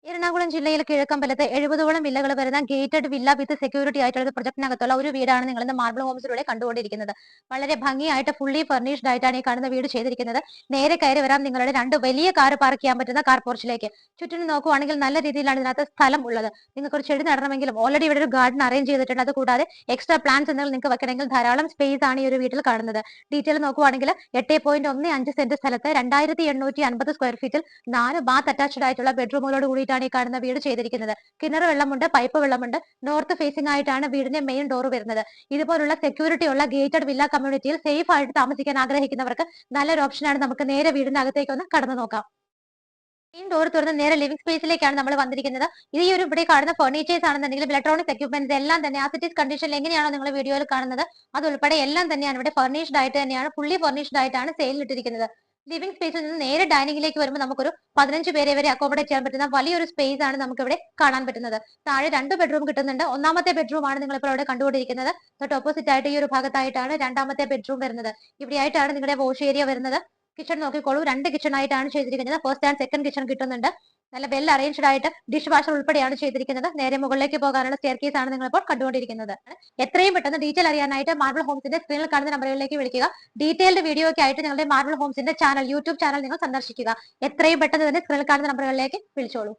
എറണാകുളം ജില്ലയിൽ കിഴക്കമ്പലത്ത് 70ഓളം വില്ലകൾ വരുന്ന gated villa വിത്ത് security ആയിട്ടുള്ള പ്രൊജക്ടിനകത്തുള്ള ഒരു വീടാണ് നിങ്ങൾ ഇന്ന് മാർബിൾ ഹോംസിലൂടെ കണ്ടുകൊണ്ടിരിക്കുന്നത്. വളരെ ഭംഗിയായിട്ട് ഫുള്ളി ഫർണിഷ്ഡ് ആയിട്ടാണ് ഈ കാണുന്ന വീട് ചെയ്തിരിക്കുന്നത്. നേരെ കയറി വരാം നിങ്ങളുടെ 2 വലിയ കാർ പാർക്ക് ചെയ്യാൻ പറ്റുന്ന കാർ പോർച്ചിലേക്ക്. ചുറ്റിനും നോക്കുവാണെങ്കിൽ നല്ല രീതിയിലാണ് ഇതിനകത്ത് സ്ഥലം ഉള്ളത്. നിങ്ങൾക്ക് ഒരു ചെടി നടണമെങ്കിലും ഓൾറെഡി ഇവിടെ ഒരു ഗാർഡൻ അറേഞ്ച് ചെയ്തിട്ടുണ്ട്. അത് കൂടാതെ എക്സ്ട്രാ പ്ലാന്റ്സ് എന്തെങ്കിലും നിങ്ങൾക്ക് വെക്കണമെങ്കിൽ ധാരാളം സ്പേസ് ആണ് ഈ ഒരു വീട്ടിൽ കാണുന്നത്. ഡീറ്റെയിൽ നോക്കുവാണെങ്കിൽ 8.15 സെന്റ് സ്ഥലത്ത് 2850 സ്ക്വയർ ഫീറ്റിൽ 4 ബാത്ത് അറ്റാച്ച്ഡ് ആയിട്ടുള്ള ബെഡ്റൂമുകളോട് കൂടിയിട്ടാണ് ഈ കാണുന്ന വീട് ചെയ്തിരിക്കുന്നത്. കിണർ വെള്ളമുണ്ട്, പൈപ്പ് വെള്ളമുണ്ട്. നോർത്ത് ഫേസിംഗ് ആയിട്ടാണ് വീടിന്റെ മെയിൻ ഡോർ വരുന്നത്. ഇതുപോലുള്ള സെക്യൂരിറ്റി ഉള്ള ഗേറ്റഡ് വില്ല കമ്മ്യൂണിറ്റിയിൽ സേഫ് ആയിട്ട് താമസിക്കാൻ ആഗ്രഹിക്കുന്നവർക്ക് നല്ലൊരു ഓപ്ഷനാണ്. നമുക്ക് നേരെ വീടിന്റെ അകത്തേക്ക് ഒന്ന് കടന്നു നോക്കാം. മെയിൻ ഡോർ തുറന്ന് നേരെ ലിവിംഗ് സ്പേസിലേക്കാണ് നമ്മൾ വന്നിരിക്കുന്നത്. ഈ ഒരു ഇവിടെ കാണുന്ന ഫർണിച്ചേഴ്സ് ആണെന്നുണ്ടെങ്കിൽ ഇലക്ട്രോണിക് എക്യുപ്മെന്റ്സ് എല്ലാം തന്നെ ആസ് ഇറ്റ് ഈസ് കണ്ടീഷനിൽ എങ്ങനെയാണോ നിങ്ങൾ വീഡിയോയിൽ കാണുന്നത് അതുൾപ്പെടെ എല്ലാം തന്നെയാണ് ഇവിടെ ഫർണിഷ്ഡ് ആയിട്ട് തന്നെയാണ്, ഫുള്ളി ഫർണിഷ്ഡ് ആയിട്ടാണ് സെയിലിൽ ഇട്ടിരിക്കുന്നത്. ലിവിംഗ് സ്പേസിൽ നിന്ന് നേരെ ഡൈനിങ്ങിലേക്ക് വരുമ്പോൾ നമുക്കൊരു 15 പേരെ വരെ അക്കോമഡേറ്റ് ചെയ്യാൻ പറ്റുന്ന വലിയൊരു സ്പേസ് ആണ് നമുക്ക് ഇവിടെ കാണാൻ പറ്റുന്നത്. താഴെ 2 ബെഡ്റൂം കിട്ടുന്നുണ്ട്. ഒന്നാമത്തെ ബെഡ്റൂം ആണ് നിങ്ങൾ ഇപ്പോൾ ഇവിടെ കണ്ടുകൊണ്ടിരിക്കുന്നത്. തൊട്ട് ഓപ്പോസിറ്റ് ആയിട്ട് ഈ ഒരു ഭാഗത്തായിട്ടാണ് രണ്ടാമത്തെ ബെഡ്റൂം വരുന്നത്. ഇവിടെയായിട്ടാണ് നിങ്ങളുടെ വാഷ് ഏരിയ വരുന്നത്. കിച്ചൺ നോക്കിക്കോളൂ, 2 കിച്ചൺ ആയിട്ടാണ് ചെയ്തിരിക്കുന്നത്. ഫസ്റ്റ് ആൻഡ് സെക്കൻഡ് കിച്ചൺ കിട്ടുന്നുണ്ട്. നല്ല വെൽ അറേഞ്ച്ഡ് ആയിട്ട് ഡിഷ് വാഷർ ഉൾപ്പെടെയാണ് ചെയ്തിരിക്കുന്നത്. നേരെ മുകളിലേക്ക് പോകാനുള്ള സ്റ്റെയർ കേസ് ആണ് നിങ്ങൾ ഇപ്പോൾ കണ്ടുകൊണ്ടിരിക്കുന്നത്. എത്രയും പെട്ടെന്ന് ഡീറ്റെയിൽ അറിയാനായിട്ട് മാർബിൾ ഹോംസിന്റെ സ്ക്രീനിൽ കാണുന്ന നമ്പറുകളിലേക്ക് വിളിക്കുക. ഡീറ്റെയിൽഡ് വീഡിയോയ്ക്ക് ആയിട്ട് ഞങ്ങളുടെ മാർബിൾ ഹോംസിന്റെ യൂട്യൂബ് ചാനൽ നിങ്ങൾ സന്ദർശിക്കുക. എത്രയും പെട്ടെന്ന് തന്നെ സ്ക്രീനിൽ കാണുന്ന നമ്പറുകളിലേക്ക് വിളിച്ചോളൂ.